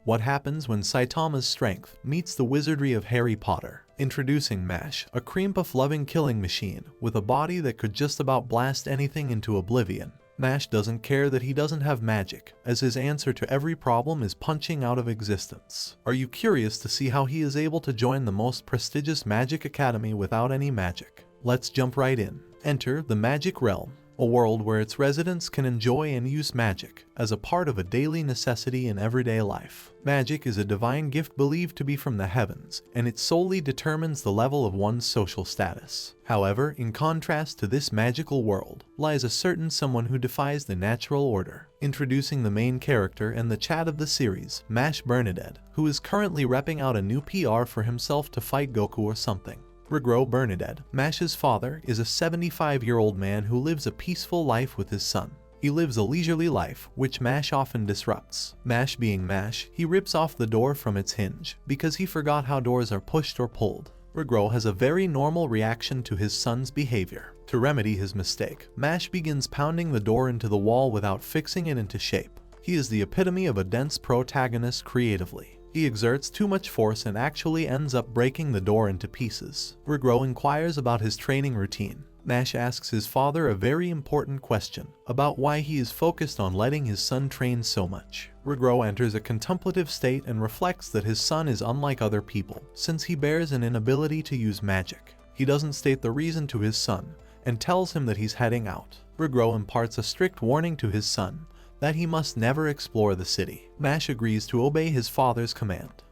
What happens when Saitama's strength meets the wizardry of Harry Potter? Introducing Mash, a creampuff-loving killing machine with a body that could just about blast anything into oblivion. Mash doesn't care that he doesn't have magic, as his answer to every problem is punching out of existence. Are you curious to see how he is able to join the most prestigious magic academy without any magic? Let's jump right in. Enter the magic realm, a world where its residents can enjoy and use magic as a part of a daily necessity in everyday life. Magic is a divine gift believed to be from the heavens, and it solely determines the level of one's social status. However, in contrast to this magical world, lies a certain someone who defies the natural order. Introducing the main character and the chat of the series, Mash Burnedead, who is currently repping out a new PR for himself to fight Goku or something. Burnedead, Mash's father, is a 75-year-old man who lives a peaceful life with his son. He lives a leisurely life, which Mash often disrupts. Mash being Mash, he rips off the door from its hinge, because he forgot how doors are pushed or pulled. Has a very normal reaction to his son's behavior. To remedy his mistake, Mash begins pounding the door into the wall without fixing it into shape. He is the epitome of a dense protagonist creatively. He exerts too much force and actually ends up breaking the door into pieces. Inquires about his training routine. Mash asks his father a very important question about why he is focused on letting his son train so much. Enters a contemplative state and reflects that his son is unlike other people, since he bears an inability to use magic. He doesn't state the reason to his son, and tells him that he's heading out. Imparts a strict warning to his son that he must never explore the city. Mash agrees to obey his father's command.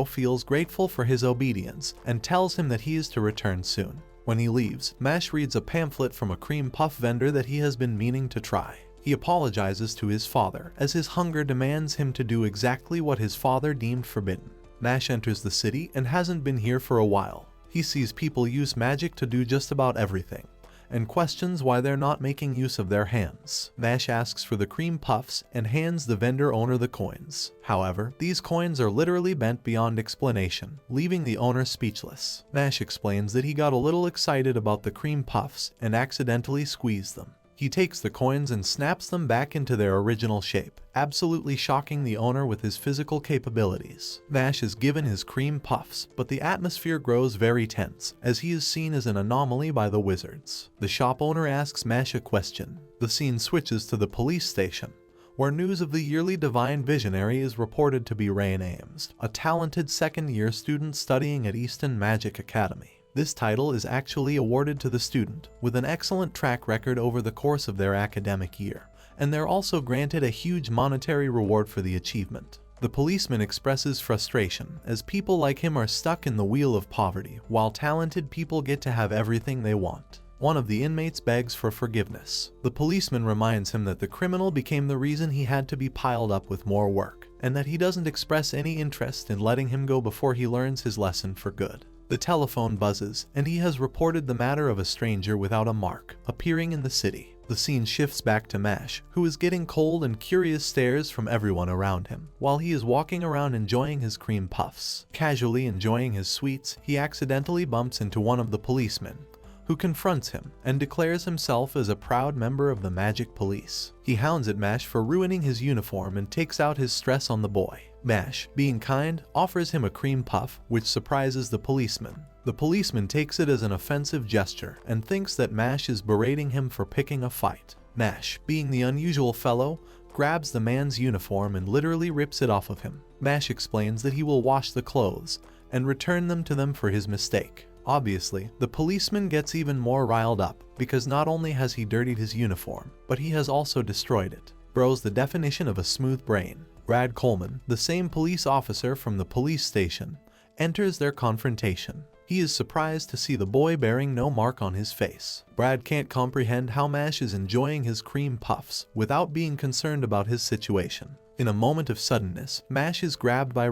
Feels grateful for his obedience and tells him that he is to return soon. When he leaves, Mash reads a pamphlet from a cream puff vendor that he has been meaning to try. He apologizes to his father as his hunger demands him to do exactly what his father deemed forbidden. Mash enters the city and hasn't been here for a while. He sees people use magic to do just about everything, and questions why they're not making use of their hands. Mash asks for the cream puffs and hands the vendor owner the coins. However, these coins are literally bent beyond explanation, leaving the owner speechless. Mash explains that he got a little excited about the cream puffs and accidentally squeezed them. He takes the coins and snaps them back into their original shape, absolutely shocking the owner with his physical capabilities. Mash is given his cream puffs, but the atmosphere grows very tense, as he is seen as an anomaly by the wizards. The shop owner asks Mash a question. The scene switches to the police station, where news of the yearly divine visionary is reported to be Rain Ames, a talented second-year student studying at Easton Magic Academy. This title is actually awarded to the student with an excellent track record over the course of their academic year, and they're also granted a huge monetary reward for the achievement. The policeman expresses frustration as people like him are stuck in the wheel of poverty, while talented people get to have everything they want. One of the inmates begs for forgiveness. The policeman reminds him that the criminal became the reason he had to be piled up with more work, and that he doesn't express any interest in letting him go before he learns his lesson for good. The telephone buzzes, and he has reported the matter of a stranger without a mark appearing in the city. The scene shifts back to Mash, who is getting cold and curious stares from everyone around him, while he is walking around enjoying his cream puffs. Casually enjoying his sweets, he accidentally bumps into one of the policemen, who confronts him and declares himself as a proud member of the Magic Police. He hounds at Mash for ruining his uniform and takes out his stress on the boy. Mash, being kind, offers him a cream puff, which surprises the policeman. The policeman takes it as an offensive gesture and thinks that Mash is berating him for picking a fight. Mash, being the unusual fellow, grabs the man's uniform and literally rips it off of him. Mash explains that he will wash the clothes and return them to them for his mistake. Obviously, the policeman gets even more riled up because not only has he dirtied his uniform, but he has also destroyed it. Bro's the definition of a smooth brain. Brad Coleman, the same police officer from the police station, enters their confrontation. He is surprised to see the boy bearing no mark on his face. Brad can't comprehend how Mash is enjoying his cream puffs without being concerned about his situation. In a moment of suddenness, Mash is grabbed by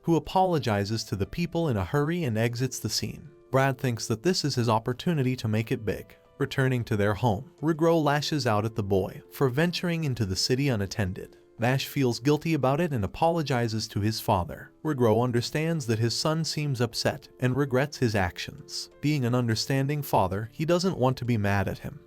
who apologizes to the people in a hurry and exits the scene. Brad thinks that this is his opportunity to make it big. Returning to their home, lashes out at the boy for venturing into the city unattended. Mash feels guilty about it and apologizes to his father. Understands that his son seems upset and regrets his actions. Being an understanding father, he doesn't want to be mad at him.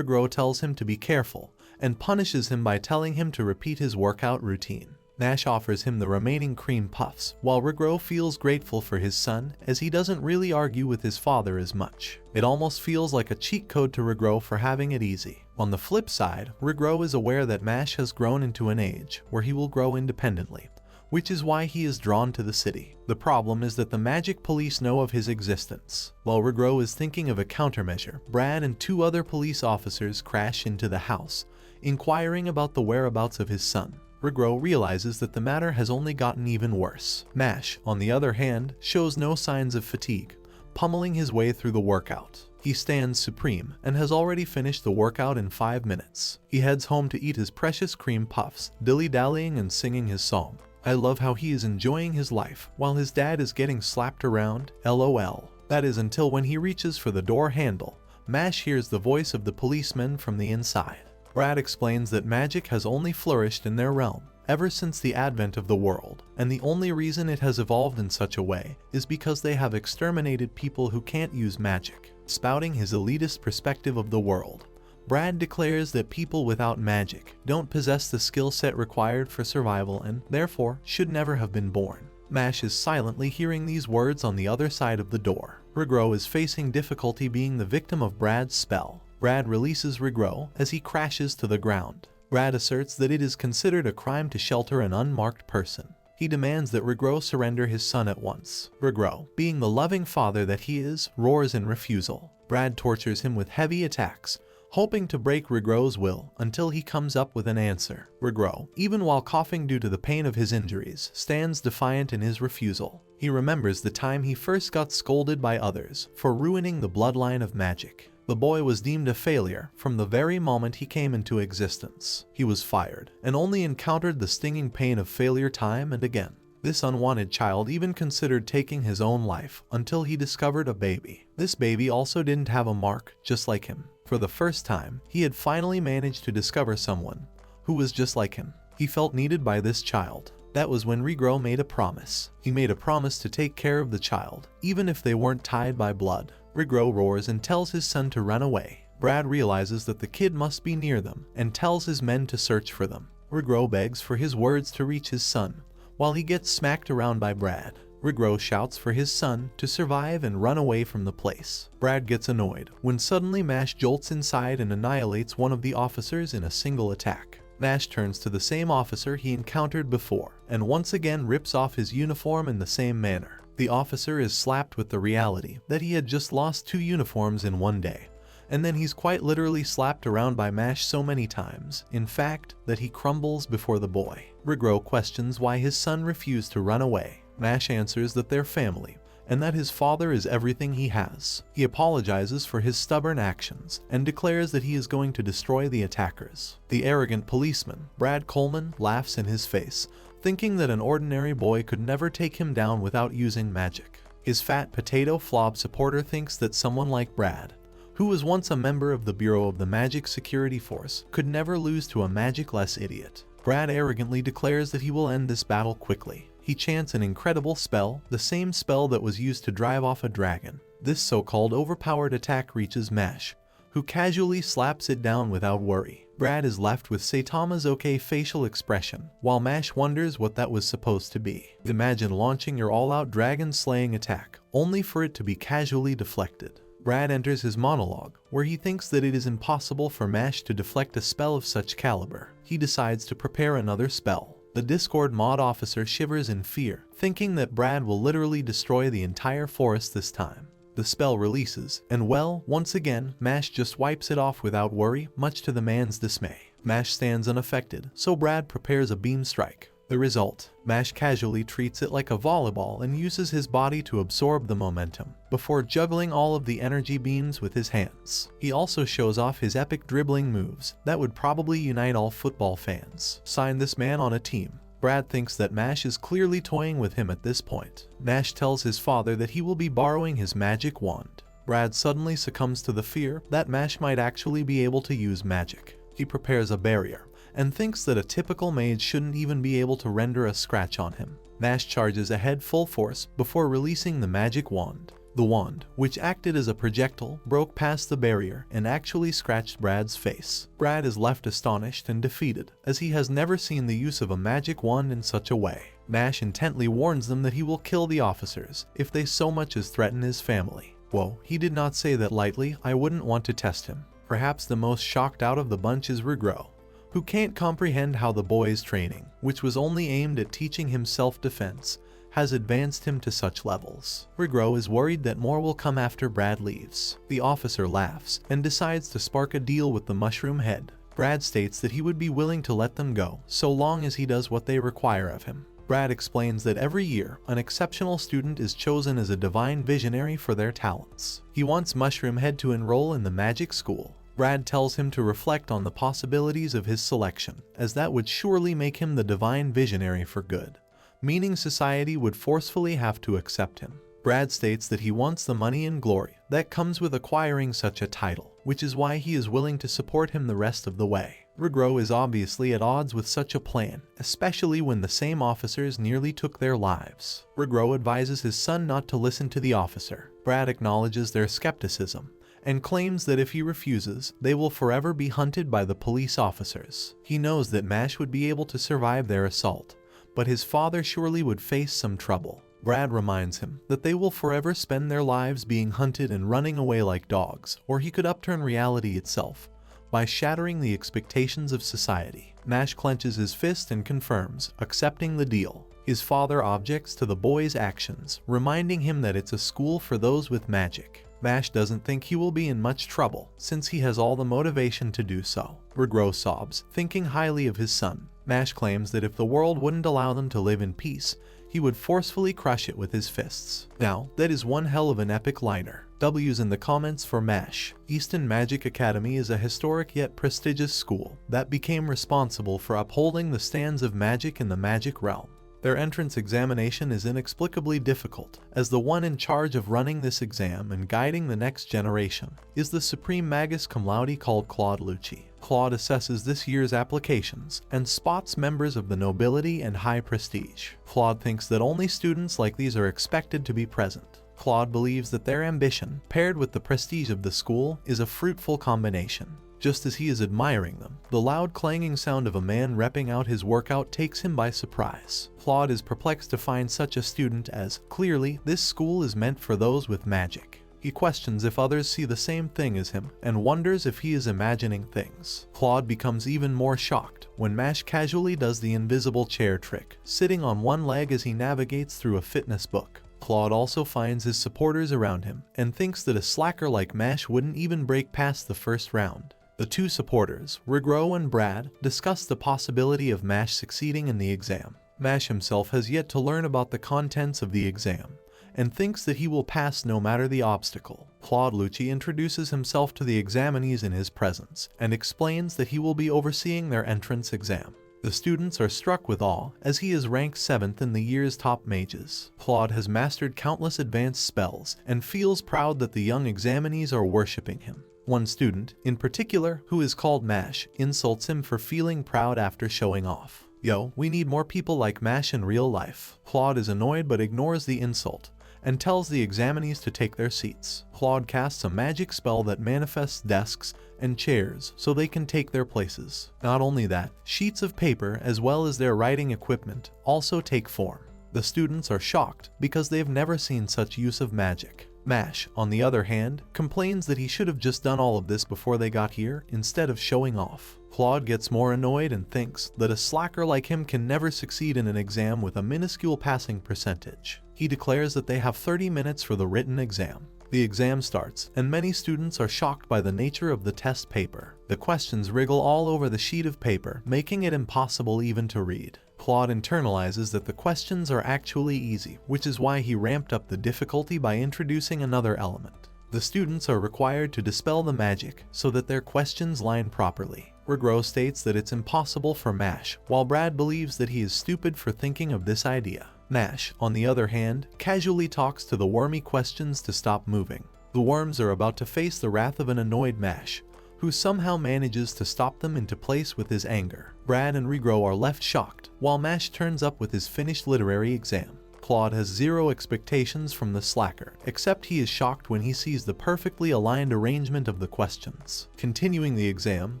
tells him to be careful and punishes him by telling him to repeat his workout routine. Mash offers him the remaining cream puffs, while Regro feels grateful for his son as he doesn't really argue with his father as much. It almost feels like a cheat code to Regro for having it easy. On the flip side, Regro is aware that Mash has grown into an age where he will grow independently, which is why he is drawn to the city. The problem is that the magic police know of his existence. While Regro is thinking of a countermeasure, Brad and 2 other police officers crash into the house, inquiring about the whereabouts of his son. Regro realizes that the matter has only gotten even worse. Mash, on the other hand, shows no signs of fatigue, pummeling his way through the workout. He stands supreme and has already finished the workout in 5 minutes. He heads home to eat his precious cream puffs, dilly-dallying and singing his song. I love how he is enjoying his life while his dad is getting slapped around, LOL. That is until when he reaches for the door handle, Mash hears the voice of the policeman from the inside. Brad explains that magic has only flourished in their realm ever since the advent of the world, and the only reason it has evolved in such a way is because they have exterminated people who can't use magic. Spouting his elitist perspective of the world, Brad declares that people without magic don't possess the skill set required for survival and, therefore, should never have been born. Mash is silently hearing these words on the other side of the door. Regro is facing difficulty being the victim of Brad's spell. Brad releases Regro as he crashes to the ground. Brad asserts that it is considered a crime to shelter an unmarked person. He demands that Regro surrender his son at once. Regro, being the loving father that he is, roars in refusal. Brad tortures him with heavy attacks, hoping to break Regro's will until he comes up with an answer. Regro, even while coughing due to the pain of his injuries, stands defiant in his refusal. He remembers the time he first got scolded by others for ruining the bloodline of magic. The boy was deemed a failure from the very moment he came into existence. He was fired and only encountered the stinging pain of failure time and again. This unwanted child even considered taking his own life until he discovered a baby. This baby also didn't have a mark, just like him. For the first time, he had finally managed to discover someone who was just like him. He felt needed by this child. That was when Regro made a promise. He made a promise to take care of the child, even if they weren't tied by blood. Regro roars and tells his son to run away. Brad realizes that the kid must be near them and tells his men to search for them. Regro begs for his words to reach his son, while he gets smacked around by Brad. Regro shouts for his son to survive and run away from the place. Brad gets annoyed when suddenly Mash jolts inside and annihilates one of the officers in a single attack. Mash turns to the same officer he encountered before and once again rips off his uniform in the same manner. The officer is slapped with the reality that he had just lost 2 uniforms in one day, and then he's quite literally slapped around by Mash so many times, in fact, that he crumbles before the boy. Regro questions why his son refused to run away. Mash answers that they're family, and that his father is everything he has. He apologizes for his stubborn actions, and declares that he is going to destroy the attackers. The arrogant policeman, Brad Coleman, laughs in his face, thinking that an ordinary boy could never take him down without using magic. His fat potato flob supporter thinks that someone like Brad, who was once a member of the Bureau of the Magic Security Force, could never lose to a magic-less idiot. Brad arrogantly declares that he will end this battle quickly. He chants an incredible spell, the same spell that was used to drive off a dragon. This so-called overpowered attack reaches Mash, who casually slaps it down without worry. Brad is left with Saitama's okay facial expression, while Mash wonders what that was supposed to be. Imagine launching your all-out dragon-slaying attack, only for it to be casually deflected. Brad enters his monologue, where he thinks that it is impossible for Mash to deflect a spell of such caliber. He decides to prepare another spell. The Discord mod officer shivers in fear, thinking that Brad will literally destroy the entire forest this time. The spell releases, and well, once again, Mash just wipes it off without worry, much to the man's dismay. Mash stands unaffected, so Brad prepares a beam strike. The result, Mash casually treats it like a volleyball and uses his body to absorb the momentum, before juggling all of the energy beams with his hands. He also shows off his epic dribbling moves that would probably unite all football fans. Sign this man on a team. Brad thinks that Mash is clearly toying with him at this point. Mash tells his father that he will be borrowing his magic wand. Brad suddenly succumbs to the fear that Mash might actually be able to use magic. He prepares a barrier, and thinks that a typical mage shouldn't even be able to render a scratch on him. Mash charges ahead full force before releasing the magic wand. The wand, which acted as a projectile, broke past the barrier and actually scratched Brad's face. Brad is left astonished and defeated, as he has never seen the use of a magic wand in such a way. Mash intently warns them that he will kill the officers if they so much as threaten his family. Whoa, he did not say that lightly. I wouldn't want to test him. Perhaps the most shocked out of the bunch is Regro, who can't comprehend how the boy's training, which was only aimed at teaching him self-defense, has advanced him to such levels. Regro is worried that more will come after Brad leaves. The officer laughs and decides to spark a deal with the mushroom head. Brad states that he would be willing to let them go, so long as he does what they require of him. Brad explains that every year, an exceptional student is chosen as a divine visionary for their talents. He wants Mushroom Head to enroll in the magic school. Brad tells him to reflect on the possibilities of his selection, as that would surely make him the divine visionary for good, meaning society would forcefully have to accept him. Brad states that he wants the money and glory that comes with acquiring such a title, which is why he is willing to support him the rest of the way. Regro is obviously at odds with such a plan, especially when the same officers nearly took their lives. Regro advises his son not to listen to the officer. Brad acknowledges their skepticism and claims that if he refuses, they will forever be hunted by the police officers. He knows that Mash would be able to survive their assault, but his father surely would face some trouble. Brad reminds him that they will forever spend their lives being hunted and running away like dogs, or he could upturn reality itself by shattering the expectations of society. Mash clenches his fist and confirms, accepting the deal. His father objects to the boy's actions, reminding him that it's a school for those with magic. Mash doesn't think he will be in much trouble, since he has all the motivation to do so. Regro sobs, thinking highly of his son. Mash claims that if the world wouldn't allow them to live in peace, he would forcefully crush it with his fists. Now, that is one hell of an epic liner. W's in the comments for Mash. Easton Magic Academy is a historic yet prestigious school that became responsible for upholding the stands of magic in the magic realm. Their entrance examination is inexplicably difficult, as the one in charge of running this exam and guiding the next generation is the supreme magus cum laude called Claude Lucci. Claude assesses this year's applications and spots members of the nobility and high prestige. Claude thinks that only students like these are expected to be present. Claude believes that their ambition, paired with the prestige of the school, is a fruitful combination. Just as he is admiring them, the loud clanging sound of a man repping out his workout takes him by surprise. Claude is perplexed to find such a student, as clearly this school is meant for those with magic. He questions if others see the same thing as him and wonders if he is imagining things. Claude becomes even more shocked when Mash casually does the invisible chair trick, sitting on one leg as he navigates through a fitness book. Claude also finds his supporters around him and thinks that a slacker like Mash wouldn't even break past the first round. The two supporters, Regro and Brad, discuss the possibility of Mash succeeding in the exam. Mash himself has yet to learn about the contents of the exam and thinks that he will pass no matter the obstacle. Claude Lucci introduces himself to the examinees in his presence and explains that he will be overseeing their entrance exam. The students are struck with awe, as he is ranked 7th in the year's top mages. Claude has mastered countless advanced spells and feels proud that the young examinees are worshipping him. One student, in particular, who is called Mash, insults him for feeling proud after showing off. Yo, we need more people like Mash in real life. Claude is annoyed but ignores the insult and tells the examinees to take their seats. Claude casts a magic spell that manifests desks and chairs so they can take their places. Not only that, sheets of paper as well as their writing equipment also take form. The students are shocked because they've never seen such use of magic. Mash, on the other hand, complains that he should have just done all of this before they got here instead of showing off. Claude gets more annoyed and thinks that a slacker like him can never succeed in an exam with a minuscule passing percentage. He declares that they have 30 minutes for the written exam. The exam starts, and many students are shocked by the nature of the test paper. The questions wriggle all over the sheet of paper, making it impossible even to read. Claude internalizes that the questions are actually easy, which is why he ramped up the difficulty by introducing another element. The students are required to dispel the magic so that their questions line properly. Regro states that it's impossible for Mash, while Brad believes that he is stupid for thinking of this idea. Mash, on the other hand, casually talks to the wormy questions to stop moving. The worms are about to face the wrath of an annoyed Mash, who somehow manages to stop them into place with his anger. Brad and Regro are left shocked, while Mash turns up with his finished literary exam. Claude has zero expectations from the slacker, except he is shocked when he sees the perfectly aligned arrangement of the questions. Continuing the exam,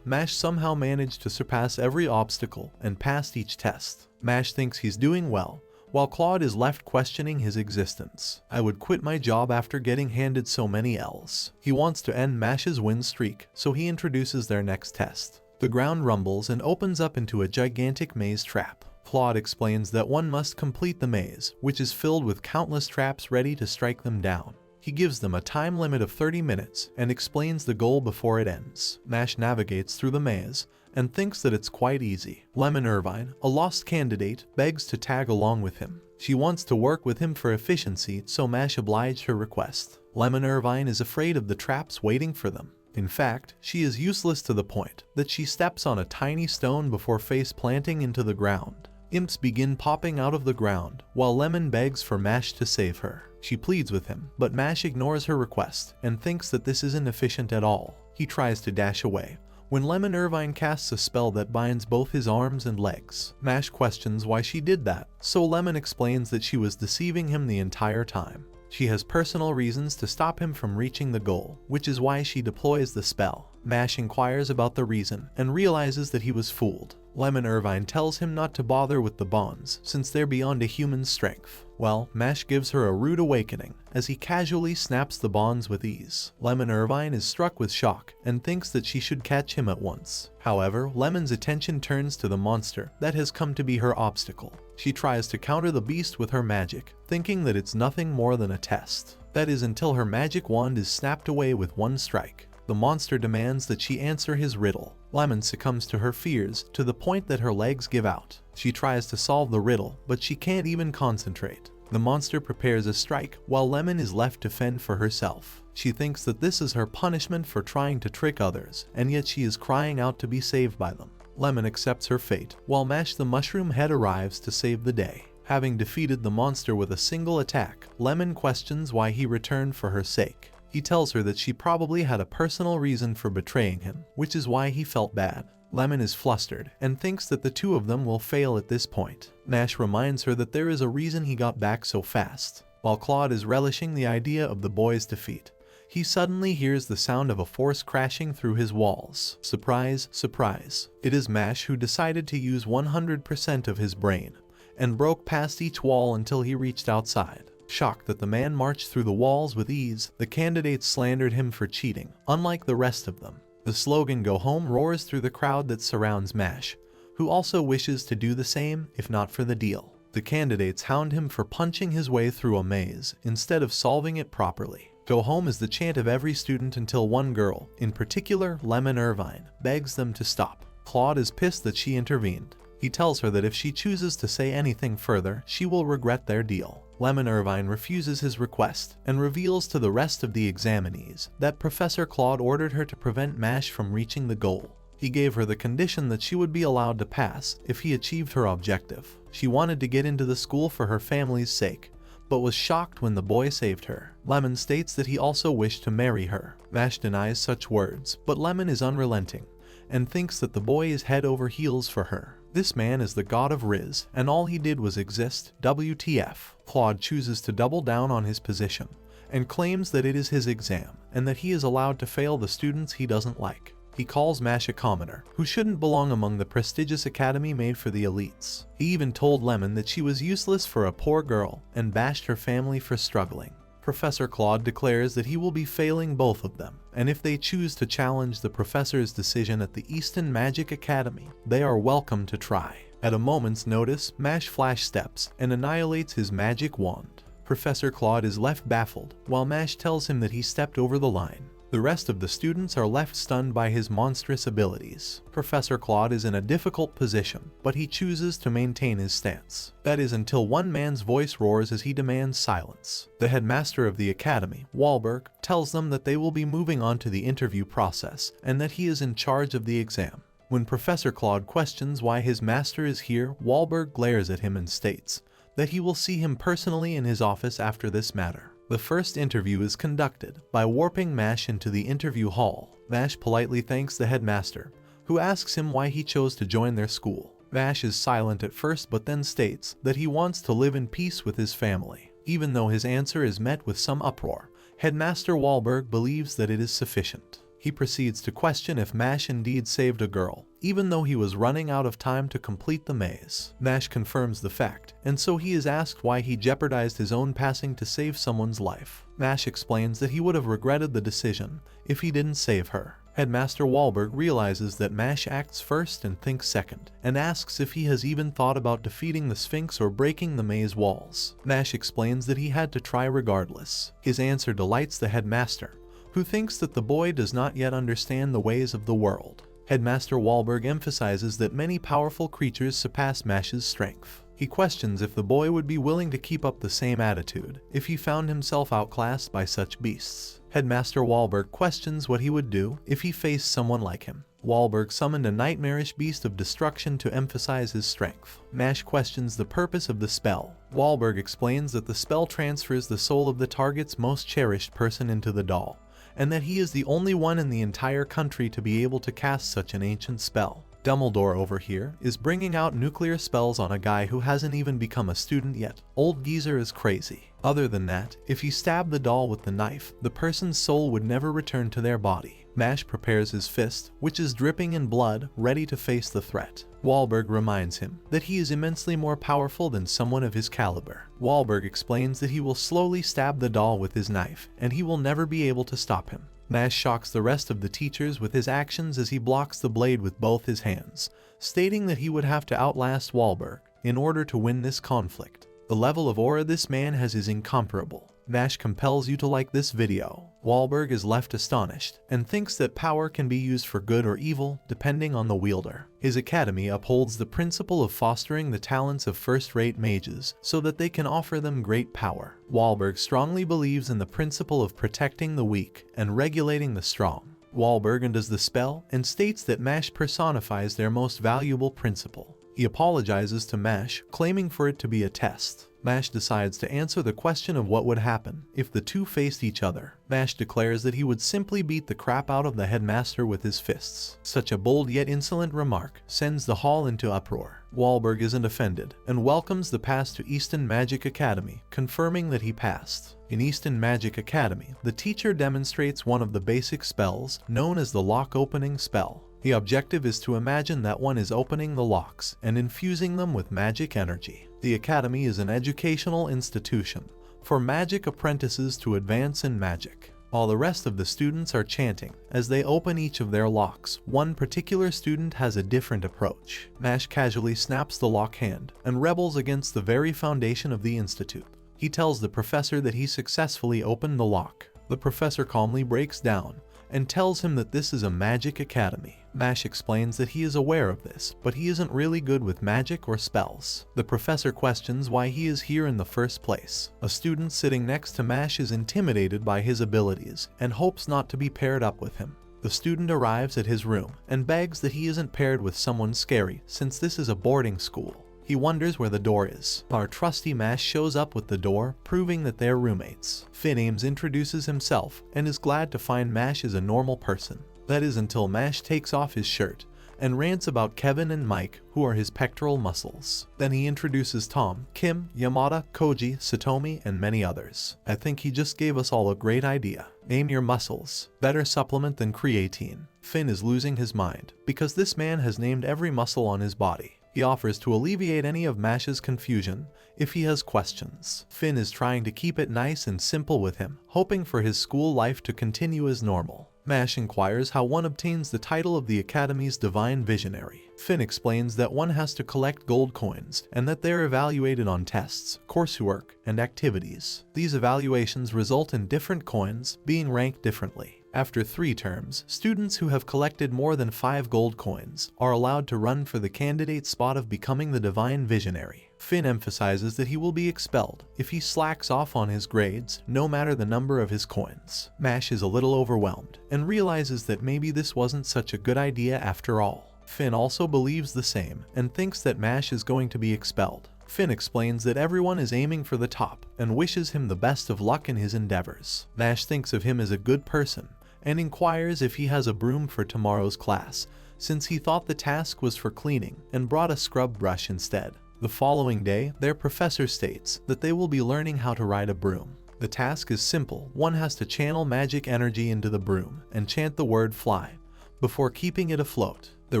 Mash somehow managed to surpass every obstacle and passed each test. Mash thinks he's doing well, while Claude is left questioning his existence. I would quit my job after getting handed so many L's. He wants to end Mash's win streak, so he introduces their next test. The ground rumbles and opens up into a gigantic maze trap. Claude explains that one must complete the maze, which is filled with countless traps ready to strike them down. He gives them a time limit of 30 minutes and explains the goal before it ends. Mash navigates through the maze and thinks that it's quite easy. Lemon Irvine, a lost candidate, begs to tag along with him. She wants to work with him for efficiency, so Mash obliged her request. Lemon Irvine is afraid of the traps waiting for them. In fact, she is useless to the point that she steps on a tiny stone before face planting into the ground. Imps begin popping out of the ground, while Lemon begs for Mash to save her. She pleads with him, but Mash ignores her request and thinks that this isn't efficient at all. He tries to dash away, when Lemon Irvine casts a spell that binds both his arms and legs. Mash questions why she did that, so Lemon explains that she was deceiving him the entire time. She has personal reasons to stop him from reaching the goal, which is why she deploys the spell. Mash inquires about the reason and realizes that he was fooled. Lemon Irvine tells him not to bother with the bonds, since they're beyond a human's strength. Well, Mash gives her a rude awakening, as he casually snaps the bonds with ease. Lemon Irvine is struck with shock, and thinks that she should catch him at once. However, Lemon's attention turns to the monster that has come to be her obstacle. She tries to counter the beast with her magic, thinking that it's nothing more than a test. That is until her magic wand is snapped away with one strike. The monster demands that she answer his riddle. Lemon succumbs to her fears to the point that her legs give out. She tries to solve the riddle, but she can't even concentrate. The monster prepares a strike while Lemon is left to fend for herself. She thinks that this is her punishment for trying to trick others, and yet she is crying out to be saved by them. Lemon accepts her fate, while Mash the Mushroom Head arrives to save the day. Having defeated the monster with a single attack, Lemon questions why he returned for her sake. He tells her that she probably had a personal reason for betraying him, which is why he felt bad. Lemon is flustered and thinks that the two of them will fail at this point. Mash reminds her that there is a reason he got back so fast. While Claude is relishing the idea of the boys' defeat, he suddenly hears the sound of a force crashing through his walls. Surprise, surprise. It is Mash who decided to use 100% of his brain and broke past each wall until he reached outside. Shocked that the man marched through the walls with ease, the candidates slandered him for cheating, unlike the rest of them. The slogan "Go Home" roars through the crowd that surrounds Mash, who also wishes to do the same, if not for the deal. The candidates hound him for punching his way through a maze, instead of solving it properly. "Go home" is the chant of every student until one girl, in particular Lemon Irvine, begs them to stop. Claude is pissed that she intervened. He tells her that if she chooses to say anything further, she will regret their deal. Lemon Irvine refuses his request and reveals to the rest of the examinees that Professor Claude ordered her to prevent Mash from reaching the goal. He gave her the condition that she would be allowed to pass if he achieved her objective. She wanted to get into the school for her family's sake, but was shocked when the boy saved her. Lemon states that he also wished to marry her. Mash denies such words, but Lemon is unrelenting and thinks that the boy is head over heels for her. This man is the god of Riz, and all he did was exist. WTF. Claude chooses to double down on his position and claims that it is his exam and that he is allowed to fail the students he doesn't like. He calls Mash a commoner who shouldn't belong among the prestigious academy made for the elites. He even told Lemon that she was useless for a poor girl and bashed her family for struggling. Professor Claude declares that he will be failing both of them, and if they choose to challenge the professor's decision at the Easton Magic Academy, they are welcome to try. At a moment's notice, Mash flash steps and annihilates his magic wand. Professor Claude is left baffled, while Mash tells him that he stepped over the line. The rest of the students are left stunned by his monstrous abilities. Professor Claude is in a difficult position, but he chooses to maintain his stance. That is until one man's voice roars as he demands silence. The headmaster of the academy, Wahlberg, tells them that they will be moving on to the interview process and that he is in charge of the exam. When Professor Claude questions why his master is here, Wahlberg glares at him and states that he will see him personally in his office after this matter. The first interview is conducted by warping Mash into the interview hall. Mash politely thanks the headmaster, who asks him why he chose to join their school. Mash is silent at first but then states that he wants to live in peace with his family. Even though his answer is met with some uproar, Headmaster Wahlberg believes that it is sufficient. He proceeds to question if Mash indeed saved a girl, even though he was running out of time to complete the maze. Mash confirms the fact, and so he is asked why he jeopardized his own passing to save someone's life. Mash explains that he would have regretted the decision if he didn't save her. Headmaster Wahlberg realizes that Mash acts first and thinks second, and asks if he has even thought about defeating the Sphinx or breaking the maze walls. Mash explains that he had to try regardless. His answer delights the headmaster, who thinks that the boy does not yet understand the ways of the world. Headmaster Wahlberg emphasizes that many powerful creatures surpass Mash's strength. He questions if the boy would be willing to keep up the same attitude if he found himself outclassed by such beasts. Headmaster Wahlberg questions what he would do if he faced someone like him. Wahlberg summoned a nightmarish beast of destruction to emphasize his strength. Mash questions the purpose of the spell. Wahlberg explains that the spell transfers the soul of the target's most cherished person into the doll, and that he is the only one in the entire country to be able to cast such an ancient spell. Dumbledore over here is bringing out nuclear spells on a guy who hasn't even become a student yet. Old geezer is crazy. Other than that, if he stabbed the doll with the knife, the person's soul would never return to their body. Mash prepares his fist, which is dripping in blood, ready to face the threat. Wahlberg reminds him that he is immensely more powerful than someone of his caliber. Wahlberg explains that he will slowly stab the doll with his knife, and he will never be able to stop him. Mash shocks the rest of the teachers with his actions as he blocks the blade with both his hands, stating that he would have to outlast Wahlberg in order to win this conflict. The level of aura this man has is incomparable. Mash compels you to like this video. Wahlberg is left astonished and thinks that power can be used for good or evil depending on the wielder. His academy upholds the principle of fostering the talents of first-rate mages so that they can offer them great power. Wahlberg strongly believes in the principle of protecting the weak and regulating the strong. Wahlberg undoes the spell and states that Mash personifies their most valuable principle. He apologizes to Mash, claiming for it to be a test. Mash decides to answer the question of what would happen if the two faced each other. Mash declares that he would simply beat the crap out of the headmaster with his fists. Such a bold yet insolent remark sends the hall into uproar. Wahlberg isn't offended and welcomes the pass to Easton Magic Academy, confirming that he passed. In Easton Magic Academy, the teacher demonstrates one of the basic spells known as the lock opening spell. The objective is to imagine that one is opening the locks and infusing them with magic energy. The academy is an educational institution for magic apprentices to advance in magic. While the rest of the students are chanting as they open each of their locks, one particular student has a different approach. Mash casually snaps the lock hand and rebels against the very foundation of the institute. He tells the professor that he successfully opened the lock. The professor calmly breaks down and tells him that this is a magic academy. Mash explains that he is aware of this, but he isn't really good with magic or spells. The professor questions why he is here in the first place. A student sitting next to Mash is intimidated by his abilities and hopes not to be paired up with him. The student arrives at his room and begs that he isn't paired with someone scary since this is a boarding school. He wonders where the door is. Our trusty Mash shows up with the door, proving that they're roommates. Finn Ames introduces himself and is glad to find Mash is a normal person. That is until Mash takes off his shirt and rants about Kevin and Mike, who are his pectoral muscles. Then he introduces Tom, Kim, Yamada, Koji, Satomi, and many others. I think he just gave us all a great idea. Name your muscles. Better supplement than creatine. Finn is losing his mind because this man has named every muscle on his body. He offers to alleviate any of Mash's confusion if he has questions. Finn is trying to keep it nice and simple with him, hoping for his school life to continue as normal. Mash inquires how one obtains the title of the Academy's Divine Visionary. Finn explains that one has to collect gold coins and that they're evaluated on tests, coursework, and activities. These evaluations result in different coins being ranked differently. After 3 terms, students who have collected more than 5 gold coins are allowed to run for the candidate spot of becoming the Divine Visionary. Finn emphasizes that he will be expelled if he slacks off on his grades, no matter the number of his coins. Mash is a little overwhelmed and realizes that maybe this wasn't such a good idea after all. Finn also believes the same and thinks that Mash is going to be expelled. Finn explains that everyone is aiming for the top and wishes him the best of luck in his endeavors. Mash thinks of him as a good person and inquires if he has a broom for tomorrow's class, since he thought the task was for cleaning and brought a scrub brush instead. The following day, their professor states that they will be learning how to ride a broom. The task is simple. One has to channel magic energy into the broom and chant the word fly before keeping it afloat. The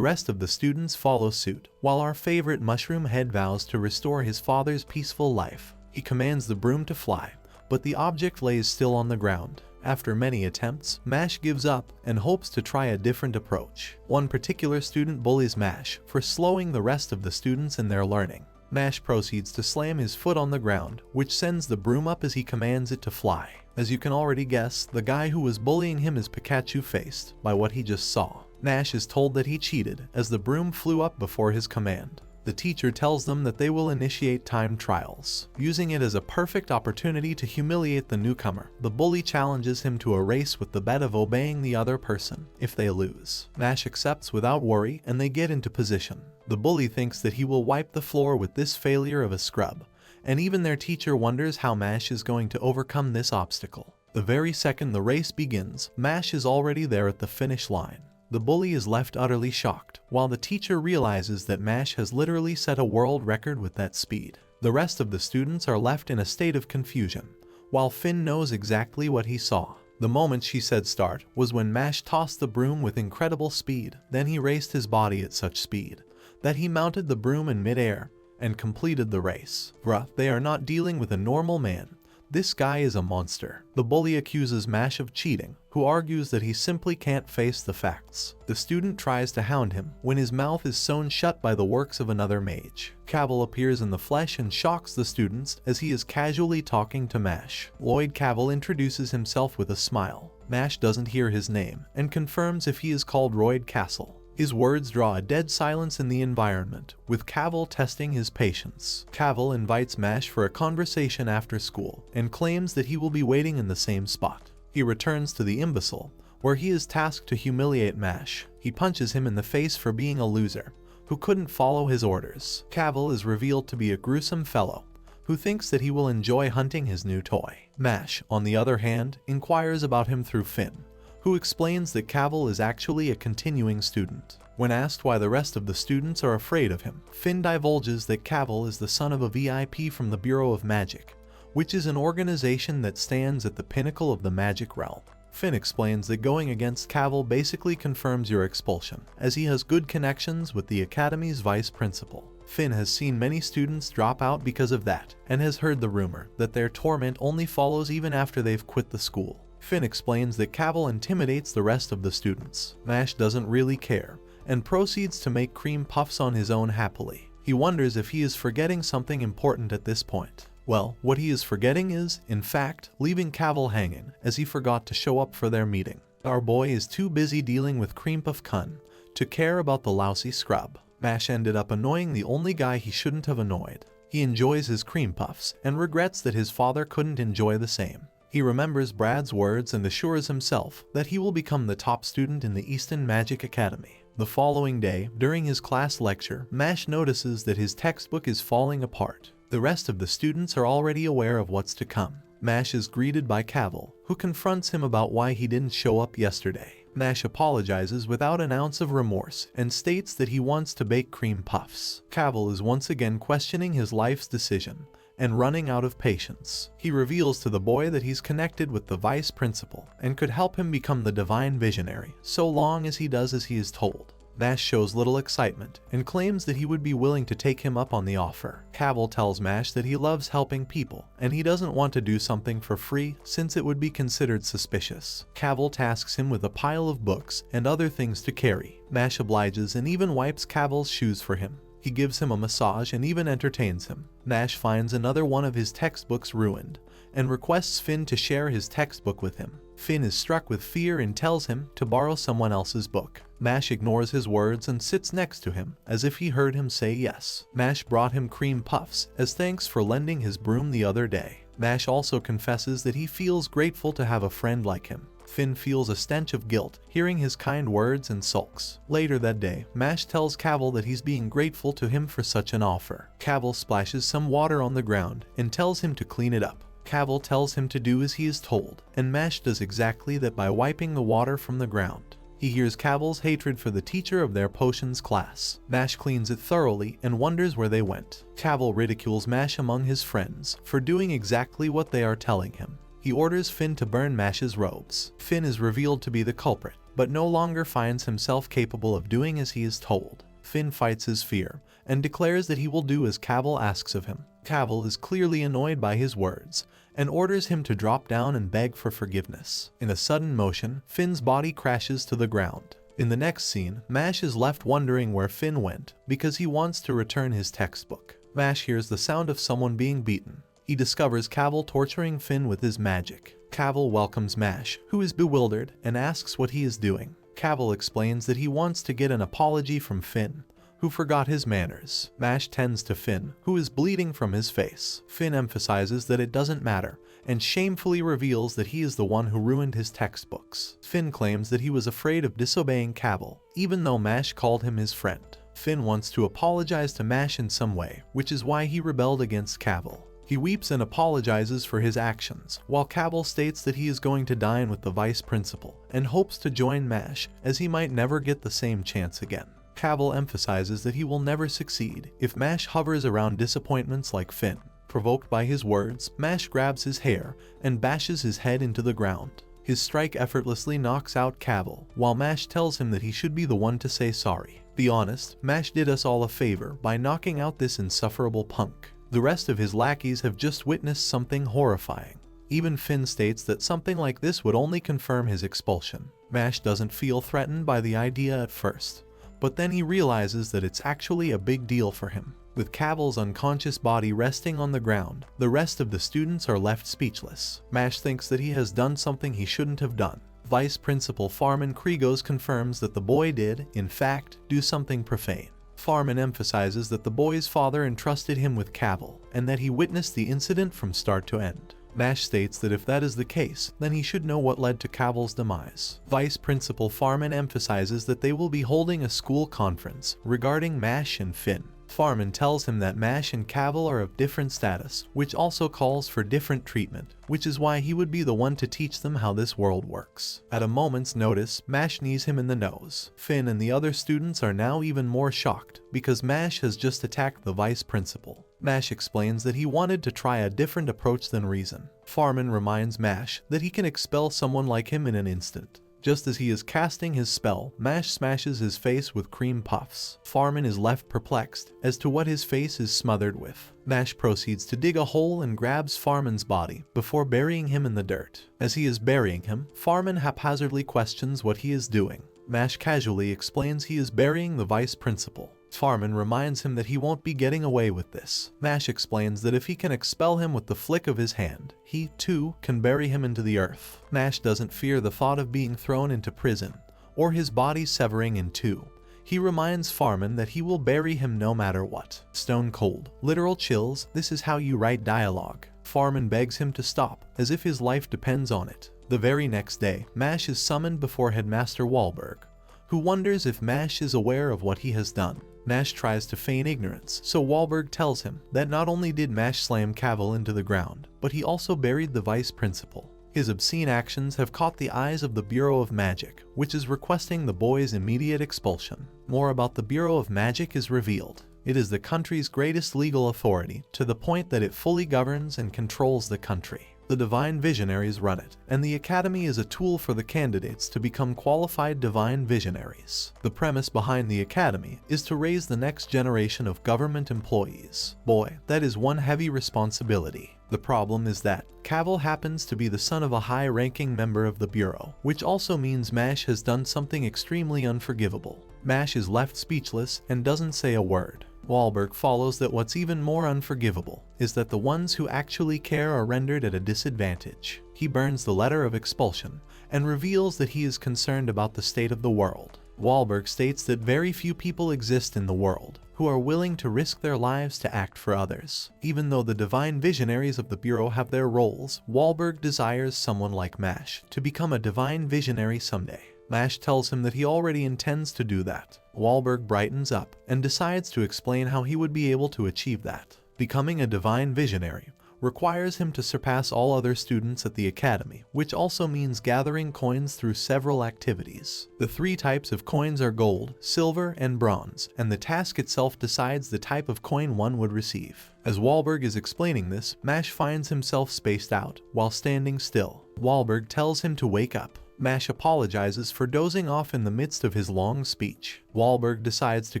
rest of the students follow suit, while our favorite mushroom head vows to restore his father's peaceful life. He commands the broom to fly, but the object lays still on the ground. After many attempts, Mash gives up and hopes to try a different approach. One particular student bullies Mash for slowing the rest of the students in their learning. Mash proceeds to slam his foot on the ground, which sends the broom up as he commands it to fly. As you can already guess, the guy who was bullying him is Pikachu-faced by what he just saw. Mash is told that he cheated as the broom flew up before his command. The teacher tells them that they will initiate time trials, using it as a perfect opportunity to humiliate the newcomer. The bully challenges him to a race with the bet of obeying the other person if they lose. Mash accepts without worry and they get into position. The bully thinks that he will wipe the floor with this failure of a scrub, and even their teacher wonders how Mash is going to overcome this obstacle. The very second the race begins, Mash is already there at the finish line. The bully is left utterly shocked, while the teacher realizes that Mash has literally set a world record with that speed. The rest of the students are left in a state of confusion, while Finn knows exactly what he saw. The moment she said start was when Mash tossed the broom with incredible speed. Then he raced his body at such speed that he mounted the broom in midair and completed the race. Bruh, they are not dealing with a normal man. This guy is a monster. The bully accuses Mash of cheating, who argues that he simply can't face the facts. The student tries to hound him when his mouth is sewn shut by the works of another mage. Cavil appears in the flesh and shocks the students as he is casually talking to Mash. Lloyd Cavil introduces himself with a smile. Mash doesn't hear his name and confirms if he is called Royd Castle. His words draw a dead silence in the environment, with Cavil testing his patience. Cavil invites Mash for a conversation after school and claims that he will be waiting in the same spot. He returns to the imbecile, where he is tasked to humiliate Mash. He punches him in the face for being a loser, who couldn't follow his orders. Cavil is revealed to be a gruesome fellow, who thinks that he will enjoy hunting his new toy. Mash, on the other hand, inquires about him through Finn, who explains that Cavil is actually a continuing student. When asked why the rest of the students are afraid of him, Finn divulges that Cavil is the son of a VIP from the Bureau of Magic, which is an organization that stands at the pinnacle of the magic realm. Finn explains that going against Cavil basically confirms your expulsion, as he has good connections with the Academy's vice principal. Finn has seen many students drop out because of that, and has heard the rumor that their torment only follows even after they've quit the school. Finn explains that Cavil intimidates the rest of the students. Mash doesn't really care, and proceeds to make cream puffs on his own happily. He wonders if he is forgetting something important at this point. Well, what he is forgetting is, in fact, leaving Cavil hanging, as he forgot to show up for their meeting. Our boy is too busy dealing with creampuff-loving to care about the lousy scrub. Mash ended up annoying the only guy he shouldn't have annoyed. He enjoys his cream puffs, and regrets that his father couldn't enjoy the same. He remembers Brad's words and assures himself that he will become the top student in the Easton Magic Academy. The following day, during his class lecture, Mash notices that his textbook is falling apart. The rest of the students are already aware of what's to come. Mash is greeted by Cavil, who confronts him about why he didn't show up yesterday. Mash apologizes without an ounce of remorse and states that he wants to bake cream puffs. Cavil is once again questioning his life's decision and running out of patience. He reveals to the boy that he's connected with the vice principal and could help him become the divine visionary, so long as he does as he is told. Mash shows little excitement and claims that he would be willing to take him up on the offer. Cavil tells Mash that he loves helping people and he doesn't want to do something for free since it would be considered suspicious. Cavil tasks him with a pile of books and other things to carry. Mash obliges and even wipes Cavil's shoes for him. He gives him a massage and even entertains him. Mash finds another one of his textbooks ruined and requests Finn to share his textbook with him. Finn is struck with fear and tells him to borrow someone else's book. Mash ignores his words and sits next to him as if he heard him say yes. Mash brought him cream puffs as thanks for lending his broom the other day. Mash also confesses that he feels grateful to have a friend like him. Finn feels a stench of guilt hearing his kind words and sulks. Later that day, Mash tells Cavil that he's being grateful to him for such an offer. Cavil splashes some water on the ground and tells him to clean it up. Cavil tells him to do as he is told, and Mash does exactly that by wiping the water from the ground. He hears Cavill's hatred for the teacher of their potions class. Mash cleans it thoroughly and wonders where they went. Cavill ridicules Mash among his friends for doing exactly what they are telling him. He orders Finn to burn Mash's robes. Finn is revealed to be the culprit, but no longer finds himself capable of doing as he is told. Finn fights his fear and declares that he will do as Cavill asks of him. Cavill is clearly annoyed by his words and orders him to drop down and beg for forgiveness. In a sudden motion, Finn's body crashes to the ground. In the next scene, Mash is left wondering where Finn went because he wants to return his textbook. Mash hears the sound of someone being beaten. He discovers Cavill torturing Finn with his magic. Cavill welcomes Mash, who is bewildered, and asks what he is doing. Cavill explains that he wants to get an apology from Finn, who forgot his manners. Mash tends to Finn, who is bleeding from his face. Finn emphasizes that it doesn't matter, and shamefully reveals that he is the one who ruined his textbooks. Finn claims that he was afraid of disobeying Cavill, even though Mash called him his friend. Finn wants to apologize to Mash in some way, which is why he rebelled against Cavill. He weeps and apologizes for his actions, while Cavill states that he is going to dine with the vice principal and hopes to join Mash as he might never get the same chance again. Cavill emphasizes that he will never succeed if Mash hovers around disappointments like Finn. Provoked by his words, Mash grabs his hair and bashes his head into the ground. His strike effortlessly knocks out Cavill, while Mash tells him that he should be the one to say sorry. Be honest, Mash did us all a favor by knocking out this insufferable punk. The rest of his lackeys have just witnessed something horrifying. Even Finn states that something like this would only confirm his expulsion. Mash doesn't feel threatened by the idea at first, but then he realizes that it's actually a big deal for him. With Cavill's unconscious body resting on the ground, the rest of the students are left speechless. Mash thinks that he has done something he shouldn't have done. Vice Principal Farman Krigos confirms that the boy did, in fact, do something profane. Farman emphasizes that the boy's father entrusted him with Cavill, and that he witnessed the incident from start to end. Mash states that if that is the case, then he should know what led to Cavill's demise. Vice Principal Farman emphasizes that they will be holding a school conference regarding Mash and Finn. Farman tells him that Mash and Cavill are of different status, which also calls for different treatment, which is why he would be the one to teach them how this world works. At a moment's notice, Mash knees him in the nose. Finn and the other students are now even more shocked, because Mash has just attacked the vice principal. Mash explains that he wanted to try a different approach than reason. Farman reminds Mash that he can expel someone like him in an instant. Just as he is casting his spell, Mash smashes his face with cream puffs. Farman is left perplexed as to what his face is smothered with. Mash proceeds to dig a hole and grabs Farman's body before burying him in the dirt. As he is burying him, Farman haphazardly questions what he is doing. Mash casually explains he is burying the vice principal. Farman reminds him that he won't be getting away with this. Mash explains that if he can expel him with the flick of his hand, he, too, can bury him into the earth. Mash doesn't fear the thought of being thrown into prison, or his body severing in two. He reminds Farman that he will bury him no matter what. Stone cold, literal chills, this is how you write dialogue. Farman begs him to stop, as if his life depends on it. The very next day, Mash is summoned before Headmaster Wahlberg, who wonders if Mash is aware of what he has done. Mash tries to feign ignorance, so Wahlberg tells him that not only did Mash slam Cavill into the ground, but he also buried the vice principal. His obscene actions have caught the eyes of the Bureau of Magic, which is requesting the boy's immediate expulsion. More about the Bureau of Magic is revealed. It is the country's greatest legal authority, to the point that it fully governs and controls the country. The Divine Visionaries run it, and the Academy is a tool for the candidates to become qualified Divine Visionaries. The premise behind the Academy is to raise the next generation of government employees. Boy, that is one heavy responsibility. The problem is that Cavill happens to be the son of a high-ranking member of the Bureau, which also means Mash has done something extremely unforgivable. Mash is left speechless and doesn't say a word. Wahlberg follows that what's even more unforgivable is that the ones who actually care are rendered at a disadvantage. He burns the letter of expulsion and reveals that he is concerned about the state of the world. Wahlberg states that very few people exist in the world who are willing to risk their lives to act for others. Even though the Divine Visionaries of the Bureau have their roles, Wahlberg desires someone like Mash to become a Divine Visionary someday. Mash tells him that he already intends to do that. Wahlberg brightens up and decides to explain how he would be able to achieve that. Becoming a Divine Visionary requires him to surpass all other students at the academy, which also means gathering coins through several activities. The 3 types of coins are gold, silver, and bronze, and the task itself decides the type of coin one would receive. As Wahlberg is explaining this, Mash finds himself spaced out while standing still. Wahlberg tells him to wake up. Mash apologizes for dozing off in the midst of his long speech. Wahlberg decides to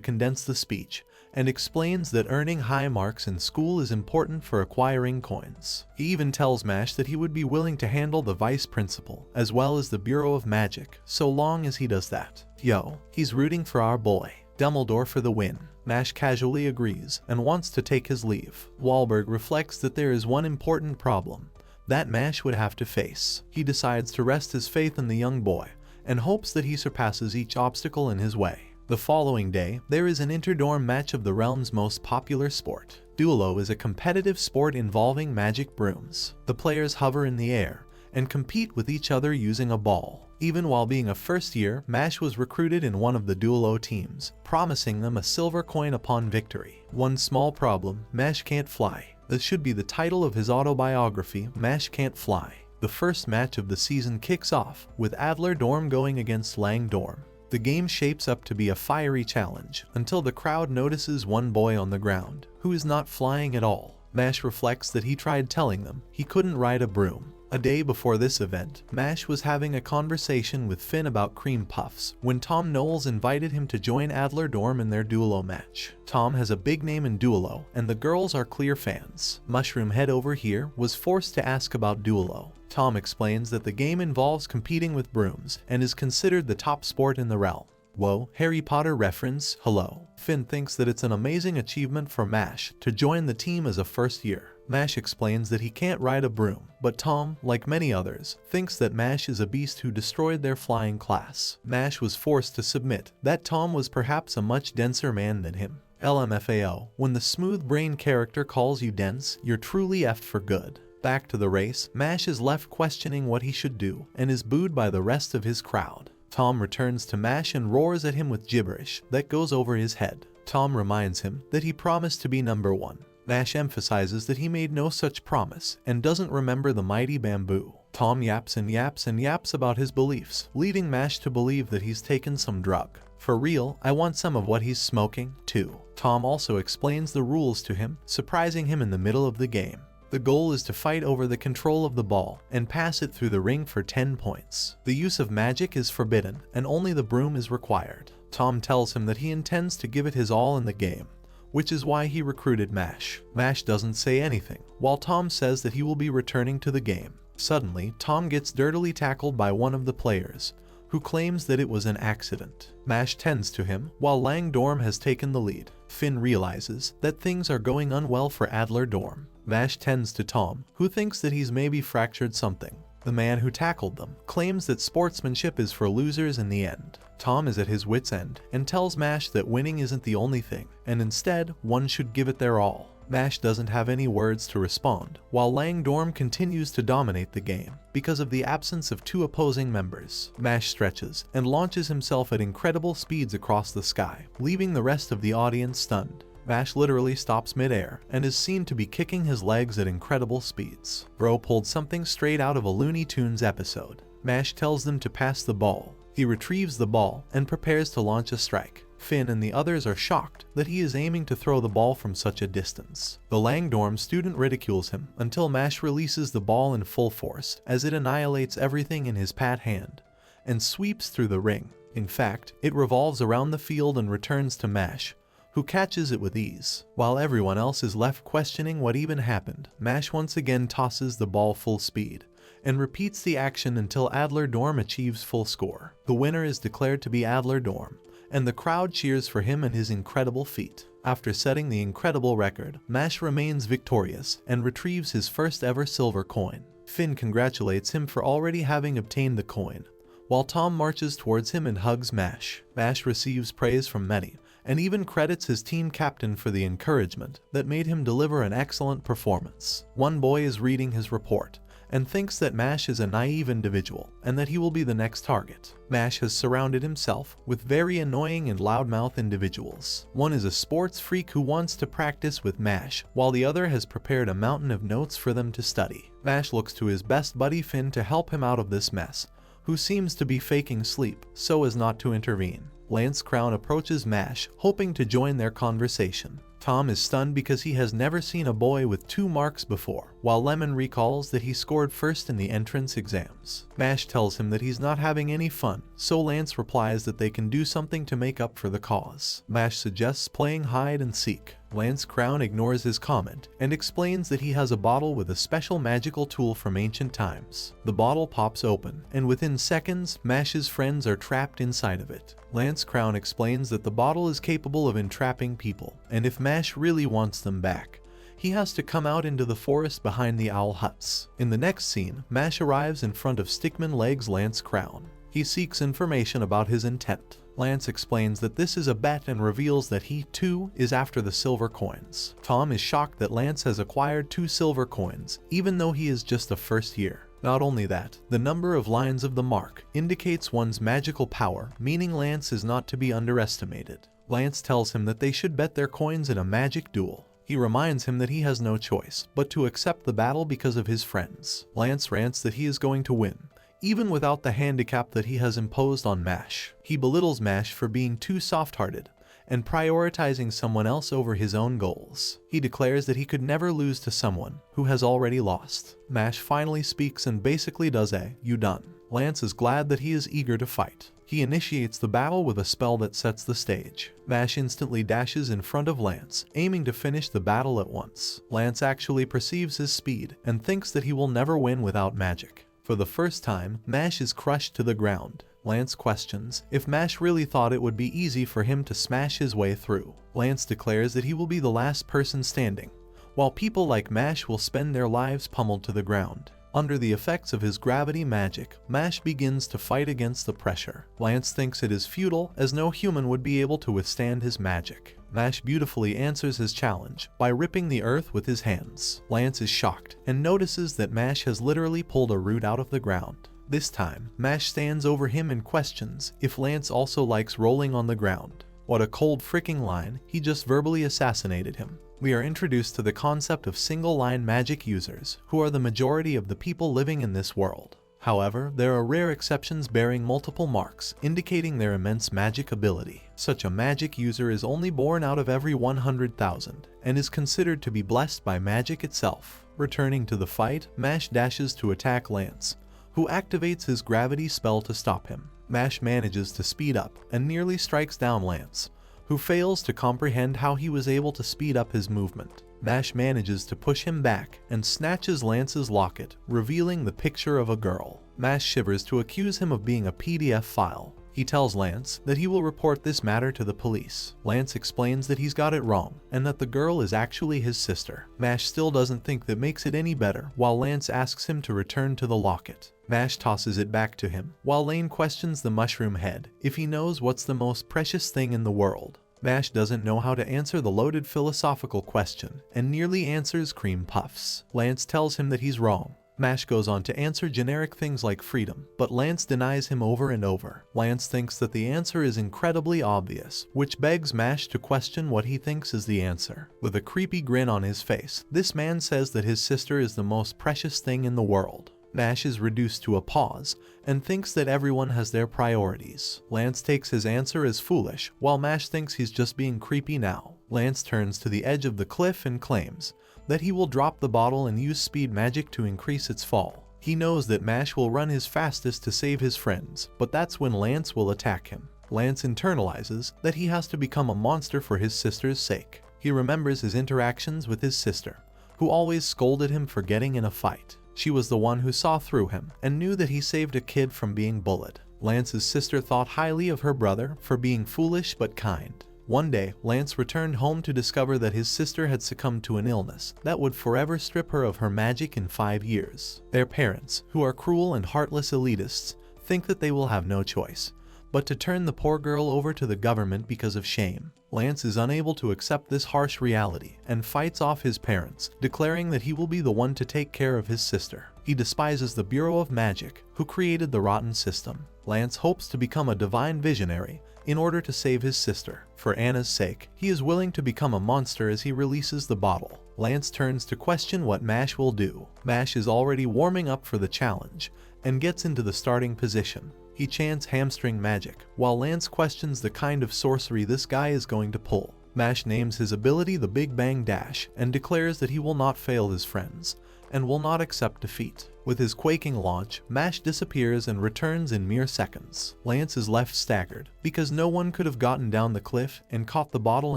condense the speech and explains that earning high marks in school is important for acquiring coins. He even tells Mash that he would be willing to handle the vice principal as well as the Bureau of Magic, so long as he does that. Yo, he's rooting for our boy, Dumbledore, for the win. Mash casually agrees and wants to take his leave. Wahlberg reflects that there is one important problem that Mash would have to face. He decides to rest his faith in the young boy and hopes that he surpasses each obstacle in his way. The following day, there is an Interdorm match of the realm's most popular sport. Duelo is a competitive sport involving magic brooms. The players hover in the air and compete with each other using a ball. Even while being a first year, Mash was recruited in one of the Duelo teams, promising them a silver coin upon victory. One small problem: Mash can't fly. This should be the title of his autobiography, Mash Can't Fly. The first match of the season kicks off with Interdorm going against Langdorm. The game shapes up to be a fiery challenge until the crowd notices one boy on the ground who is not flying at all. Mash reflects that he tried telling them he couldn't ride a broom. A day before this event, Mash was having a conversation with Finn about cream puffs when Tom Knowles invited him to join Interdorm in their Duelo match. Tom has a big name in Duelo, and the girls are clear fans. Mushroom Head over here was forced to ask about Duelo. Tom explains that the game involves competing with brooms and is considered the top sport in the realm. Whoa, Harry Potter reference, hello. Finn thinks that it's an amazing achievement for Mash to join the team as a first year. Mash explains that he can't ride a broom, but Tom, like many others, thinks that Mash is a beast who destroyed their flying class. Mash was forced to submit that Tom was perhaps a much denser man than him. LMFAO, when the smooth brain character calls you dense, you're truly effed for good. Back to the race, Mash is left questioning what he should do and is booed by the rest of his crowd. Tom returns to Mash and roars at him with gibberish that goes over his head. Tom reminds him that he promised to be number 1. Mash emphasizes that he made no such promise and doesn't remember the mighty bamboo. Tom yaps and yaps and yaps about his beliefs, leading Mash to believe that he's taken some drug. For real, I want some of what he's smoking, too. Tom also explains the rules to him, surprising him in the middle of the game. The goal is to fight over the control of the ball and pass it through the ring for 10 points. The use of magic is forbidden and only the broom is required. Tom tells him that he intends to give it his all in the game, which is why he recruited Mash. Mash doesn't say anything, while Tom says that he will be returning to the game. Suddenly, Tom gets dirtily tackled by one of the players, who claims that it was an accident. Mash tends to him, while Langdorm has taken the lead. Finn realizes that things are going unwell for Interdorm. Mash tends to Tom, who thinks that he's maybe fractured something. The man who tackled them claims that sportsmanship is for losers in the end. Tom is at his wit's end and tells Mash that winning isn't the only thing, and instead, one should give it their all. Mash doesn't have any words to respond, while Langdorm continues to dominate the game because of the absence of 2 opposing members. Mash stretches and launches himself at incredible speeds across the sky, leaving the rest of the audience stunned. Mash literally stops mid-air and is seen to be kicking his legs at incredible speeds. Bro pulled something straight out of a Looney Tunes episode. Mash tells them to pass the ball. He retrieves the ball and prepares to launch a strike. Finn and the others are shocked that he is aiming to throw the ball from such a distance. The Langdorm student ridicules him until Mash releases the ball in full force as it annihilates everything in his pat hand and sweeps through the ring. In fact, it revolves around the field and returns to Mash, who catches it with ease. While everyone else is left questioning what even happened, Mash once again tosses the ball full speed and repeats the action until Interdorm achieves full score. The winner is declared to be Interdorm, and the crowd cheers for him and his incredible feat. After setting the incredible record, Mash remains victorious and retrieves his first ever silver coin. Finn congratulates him for already having obtained the coin, while Tom marches towards him and hugs Mash. Mash receives praise from many, and even credits his team captain for the encouragement that made him deliver an excellent performance. One boy is reading his report and thinks that Mash is a naive individual and that he will be the next target. Mash has surrounded himself with very annoying and loudmouth individuals. One is a sports freak who wants to practice with Mash, while the other has prepared a mountain of notes for them to study. Mash looks to his best buddy Finn to help him out of this mess, who seems to be faking sleep so as not to intervene. Lance Crown approaches Mash, hoping to join their conversation. Tom is stunned because he has never seen a boy with 2 marks before, while Lemon recalls that he scored first in the entrance exams. Mash tells him that he's not having any fun, so Lance replies that they can do something to make up for the cause. Mash suggests playing hide and seek. Lance Crown ignores his comment and explains that he has a bottle with a special magical tool from ancient times. The bottle pops open, and within seconds, Mash's friends are trapped inside of it. Lance Crown explains that the bottle is capable of entrapping people, and if Mash really wants them back, he has to come out into the forest behind the owl huts. In the next scene, Mash arrives in front of Stickman Legs Lance Crown. He seeks information about his intent. Lance explains that this is a bet and reveals that he, too, is after the silver coins. Tom is shocked that Lance has acquired 2 silver coins, even though he is just the first year. Not only that, the number of lines of the mark indicates one's magical power, meaning Lance is not to be underestimated. Lance tells him that they should bet their coins in a magic duel. He reminds him that he has no choice but to accept the battle because of his friends. Lance rants that he is going to win, even without the handicap that he has imposed on Mash. He belittles Mash for being too soft-hearted and prioritizing someone else over his own goals. He declares that he could never lose to someone who has already lost. Mash finally speaks and basically does a "you done." Lance is glad that he is eager to fight. He initiates the battle with a spell that sets the stage. Mash instantly dashes in front of Lance, aiming to finish the battle at once. Lance actually perceives his speed and thinks that he will never win without magic. For the first time, Mash is crushed to the ground. Lance questions if Mash really thought it would be easy for him to smash his way through. Lance declares that he will be the last person standing, while people like Mash will spend their lives pummeled to the ground. Under the effects of his gravity magic, Mash begins to fight against the pressure. Lance thinks it is futile, as no human would be able to withstand his magic. Mash beautifully answers his challenge by ripping the earth with his hands. Lance is shocked and notices that Mash has literally pulled a root out of the ground. This time, Mash stands over him and questions if Lance also likes rolling on the ground. What a cold fricking line, he just verbally assassinated him. We are introduced to the concept of single-line magic users, who are the majority of the people living in this world. However, there are rare exceptions bearing multiple marks, indicating their immense magic ability. Such a magic user is only born out of every 100,000, and is considered to be blessed by magic itself. Returning to the fight, Mash dashes to attack Lance, who activates his gravity spell to stop him. Mash manages to speed up and nearly strikes down Lance, who fails to comprehend how he was able to speed up his movement. Mash manages to push him back and snatches Lance's locket, revealing the picture of a girl. Mash shivers to accuse him of being a PDF file. He tells Lance that he will report this matter to the police. Lance explains that he's got it wrong and that the girl is actually his sister. Mash still doesn't think that makes it any better, while Lance asks him to return to the locket. Mash tosses it back to him, while Lane questions the mushroom head if he knows what's the most precious thing in the world. Mash doesn't know how to answer the loaded philosophical question and nearly answers cream puffs. Lance tells him that he's wrong. Mash goes on to answer generic things like freedom, but Lance denies him over and over. Lance thinks that the answer is incredibly obvious, which begs Mash to question what he thinks is the answer. With a creepy grin on his face, this man says that his sister is the most precious thing in the world. Mash is reduced to a pause and thinks that everyone has their priorities. Lance takes his answer as foolish, while Mash thinks he's just being creepy now. Lance turns to the edge of the cliff and claims that he will drop the bottle and use speed magic to increase its fall. He knows that Mash will run his fastest to save his friends, but that's when Lance will attack him. Lance internalizes that he has to become a monster for his sister's sake. He remembers his interactions with his sister, who always scolded him for getting in a fight. She was the one who saw through him and knew that he saved a kid from being bullied. Lance's sister thought highly of her brother for being foolish but kind. One day, Lance returned home to discover that his sister had succumbed to an illness that would forever strip her of her magic in 5 years. Their parents, who are cruel and heartless elitists, think that they will have no choice but to turn the poor girl over to the government because of shame. Lance is unable to accept this harsh reality and fights off his parents, declaring that he will be the one to take care of his sister. He despises the Bureau of Magic, who created the rotten system. Lance hopes to become a divine visionary in order to save his sister. For Anna's sake, he is willing to become a monster as he releases the bottle. Lance turns to question what Mash will do. Mash is already warming up for the challenge and gets into the starting position. He chants hamstring magic, while Lance questions the kind of sorcery this guy is going to pull. Mash names his ability the Big Bang Dash and declares that he will not fail his friends and will not accept defeat. With his quaking launch, Mash disappears and returns in mere seconds. Lance is left staggered because no one could have gotten down the cliff and caught the bottle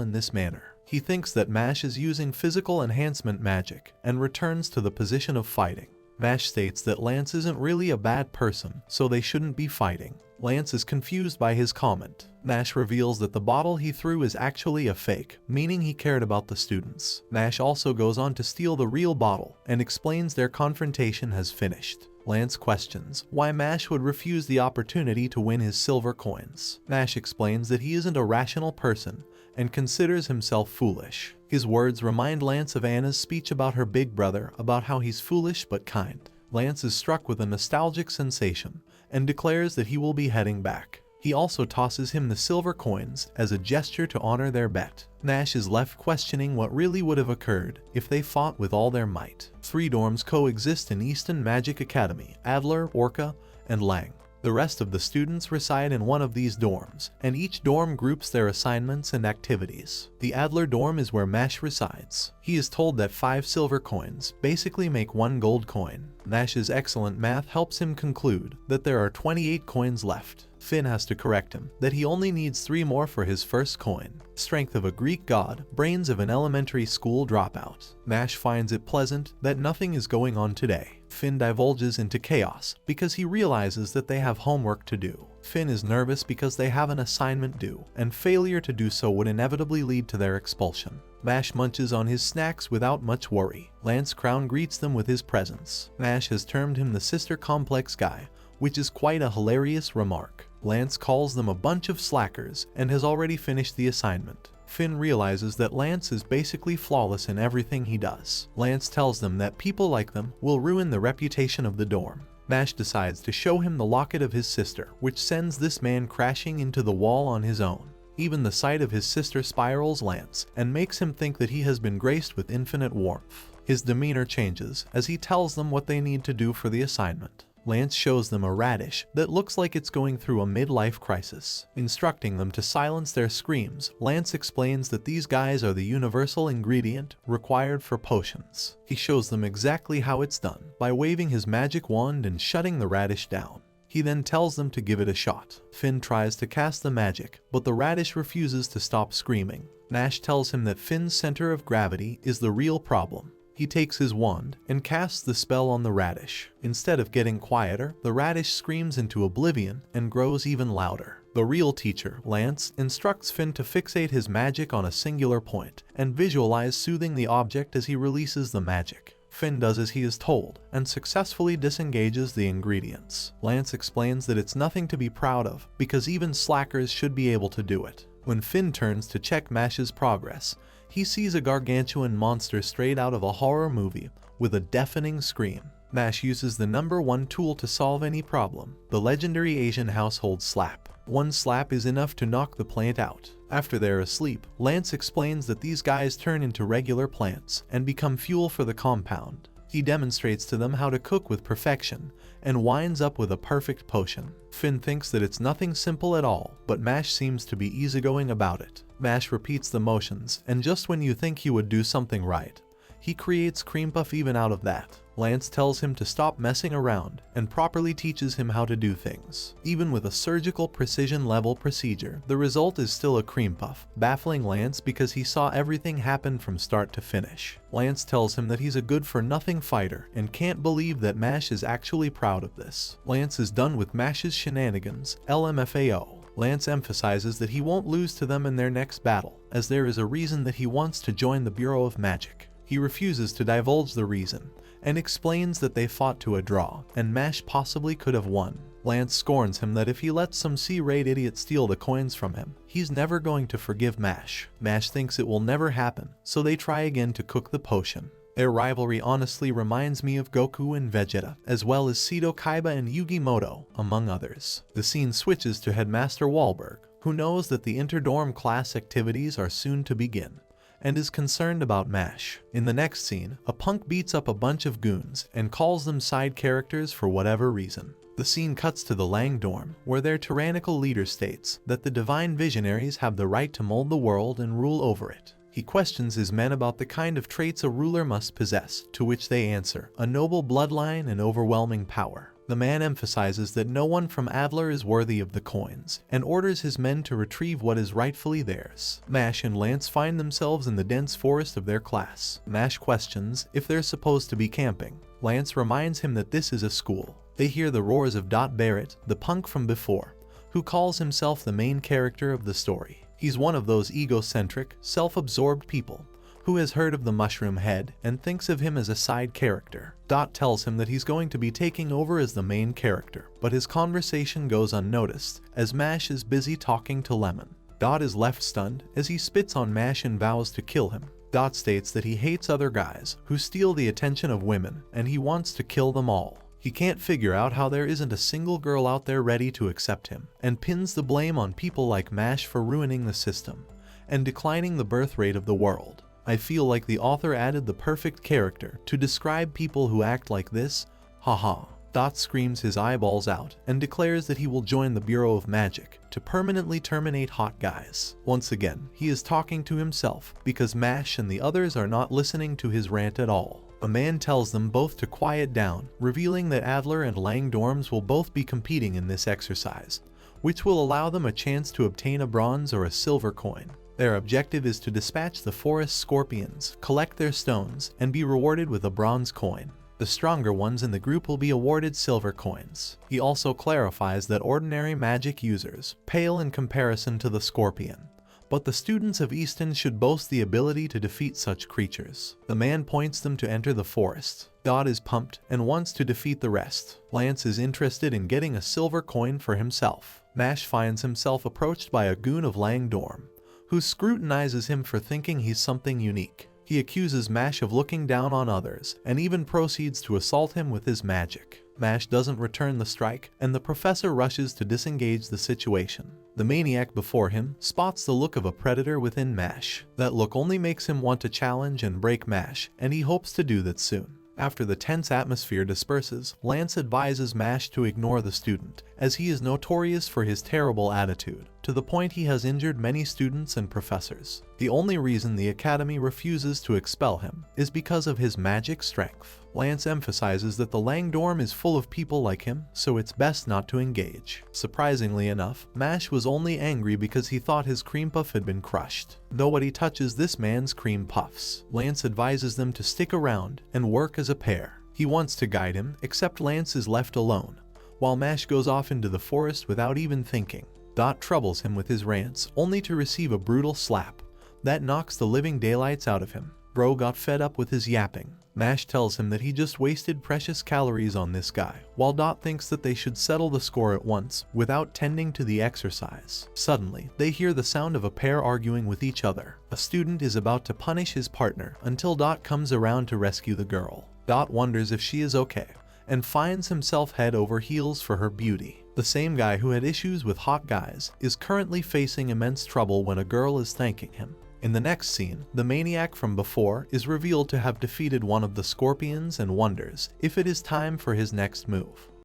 in this manner. He thinks that Mash is using physical enhancement magic and returns to the position of fighting. Mash states that Lance isn't really a bad person, so they shouldn't be fighting. Lance is confused by his comment. Mash reveals that the bottle he threw is actually a fake, meaning he cared about the students. Mash also goes on to steal the real bottle and explains their confrontation has finished. Lance questions why Mash would refuse the opportunity to win his silver coins. Mash explains that he isn't a rational person and considers himself foolish. His words remind Lance of Anna's speech about her big brother about how he's foolish but kind. Lance is struck with a nostalgic sensation and declares that he will be heading back. He also tosses him the silver coins as a gesture to honor their bet. Mash is left questioning what really would have occurred if they fought with all their might. 3 dorms coexist in Easton Magic Academy: Adler, Orca, and Lang. The rest of the students reside in one of these dorms, and each dorm groups their assignments and activities. The Adler dorm is where Mash resides. He is told that 5 silver coins basically make 1 gold coin. Mash's excellent math helps him conclude that there are 28 coins left. Finn has to correct him that he only needs 3 more for his first coin. Strength of a Greek god, brains of an elementary school dropout. Mash finds it pleasant that nothing is going on today. Finn divulges into chaos because he realizes that they have homework to do. Finn is nervous because they have an assignment due, and failure to do so would inevitably lead to their expulsion. Mash munches on his snacks without much worry. Lance Crown greets them with his presence. Mash has termed him the sister complex guy, which is quite a hilarious remark. Lance calls them a bunch of slackers and has already finished the assignment. Finn realizes that Lance is basically flawless in everything he does. Lance tells them that people like them will ruin the reputation of the dorm. Mash decides to show him the locket of his sister, which sends this man crashing into the wall on his own. Even the sight of his sister spirals Lance and makes him think that he has been graced with infinite warmth. His demeanor changes as he tells them what they need to do for the assignment. Lance shows them a radish that looks like it's going through a midlife crisis. Instructing them to silence their screams, Lance explains that these guys are the universal ingredient required for potions. He shows them exactly how it's done by waving his magic wand and shutting the radish down. He then tells them to give it a shot. Finn tries to cast the magic, but the radish refuses to stop screaming. Mash tells him that Finn's center of gravity is the real problem. He takes his wand and casts the spell on the radish. Instead of getting quieter, the radish screams into oblivion and grows even louder. The real teacher, Lance, instructs Finn to fixate his magic on a singular point and visualize soothing the object as he releases the magic. Finn does as he is told and successfully disengages the ingredients. Lance explains that it's nothing to be proud of because even slackers should be able to do it. When Finn turns to check Mash's progress, he sees a gargantuan monster straight out of a horror movie with a deafening scream. Mash uses the #1 tool to solve any problem, the legendary Asian household slap. 1 slap is enough to knock the plant out. After they're asleep, Lance explains that these guys turn into regular plants and become fuel for the compound. He demonstrates to them how to cook with perfection and winds up with a perfect potion. Finn thinks that it's nothing simple at all, but Mash seems to be easygoing about it. Mash repeats the motions, and just when you think he would do something right, he creates cream puff even out of that. Lance tells him to stop messing around and properly teaches him how to do things. Even with a surgical precision level procedure, the result is still a cream puff, baffling Lance because he saw everything happen from start to finish. Lance tells him that he's a good-for-nothing fighter and can't believe that Mash is actually proud of this. Lance is done with Mash's shenanigans, LMFAO. Lance emphasizes that he won't lose to them in their next battle, as there is a reason that he wants to join the Bureau of Magic. He refuses to divulge the reason, and explains that they fought to a draw, and Mash possibly could have won. Lance scorns him that if he lets some C-rate idiot steal the coins from him, he's never going to forgive Mash. Mash thinks it will never happen, so they try again to cook the potion. Their rivalry honestly reminds me of Goku and Vegeta, as well as Seto Kaiba and Yugi Muto, among others. The scene switches to Headmaster Wahlberg, who knows that the Interdorm class activities are soon to begin, and is concerned about Mash. In the next scene, a punk beats up a bunch of goons and calls them side characters for whatever reason. The scene cuts to the Langdorm, where their tyrannical leader states that the divine visionaries have the right to mold the world and rule over it. He questions his men about the kind of traits a ruler must possess, to which they answer, a noble bloodline and overwhelming power. The man emphasizes that no one from Adler is worthy of the coins, and orders his men to retrieve what is rightfully theirs. Mash and Lance find themselves in the dense forest of their class. Mash questions if they're supposed to be camping. Lance reminds him that this is a school. They hear the roars of Barrett, the punk from before, who calls himself the main character of the story. He's one of those egocentric, self-absorbed people who has heard of the Mushroom Head and thinks of him as a side character. Dot tells him that he's going to be taking over as the main character, but his conversation goes unnoticed as Mash is busy talking to Lemon. Dot is left stunned as he spits on Mash and vows to kill him. Dot states that he hates other guys who steal the attention of women and he wants to kill them all. He can't figure out how there isn't a single girl out there ready to accept him, and pins the blame on people like Mash for ruining the system and declining the birth rate of the world. I feel like the author added the perfect character to describe people who act like this. Haha. Dot screams his eyeballs out and declares that he will join the Bureau of Magic to permanently terminate hot guys. Once again, he is talking to himself because Mash and the others are not listening to his rant at all. A man tells them both to quiet down, revealing that Adler and Langdorms will both be competing in this exercise, which will allow them a chance to obtain a bronze or a silver coin. Their objective is to dispatch the forest scorpions, collect their stones, and be rewarded with a bronze coin. The stronger ones in the group will be awarded silver coins. He also clarifies that ordinary magic users pale in comparison to the scorpion, but the students of Easton should boast the ability to defeat such creatures. The man points them to enter the forest. Dot is pumped and wants to defeat the rest. Lance is interested in getting a silver coin for himself. Mash finds himself approached by a goon of Langdorm, who scrutinizes him for thinking he's something unique. He accuses Mash of looking down on others, and even proceeds to assault him with his magic. Mash doesn't return the strike, and the professor rushes to disengage the situation. The maniac before him spots the look of a predator within Mash. That look only makes him want to challenge and break Mash, and he hopes to do that soon. After the tense atmosphere disperses, Lance advises Mash to ignore the student, as he is notorious for his terrible attitude, to the point he has injured many students and professors. The only reason the academy refuses to expel him is because of his magic strength. Lance emphasizes that the Langdorm is full of people like him, so it's best not to engage. Surprisingly enough, Mash was only angry because he thought his cream puff had been crushed. Nobody touches this man's cream puffs. Lance advises them to stick around and work as a pair. He wants to guide him, except Lance is left alone, while Mash goes off into the forest without even thinking. Dot troubles him with his rants, only to receive a brutal slap that knocks the living daylights out of him. Bro got fed up with his yapping. Mash tells him that he just wasted precious calories on this guy, while Dot thinks that they should settle the score at once without tending to the exercise. Suddenly, they hear the sound of a pair arguing with each other. A student is about to punish his partner until Dot comes around to rescue the girl. Dot wonders if she is okay, and finds himself head over heels for her beauty. The same guy who had issues with hot guys is currently facing immense trouble when a girl is thanking him. In the next scene, the maniac from before is revealed to have defeated one of the scorpions and wonders if it is time for his next move.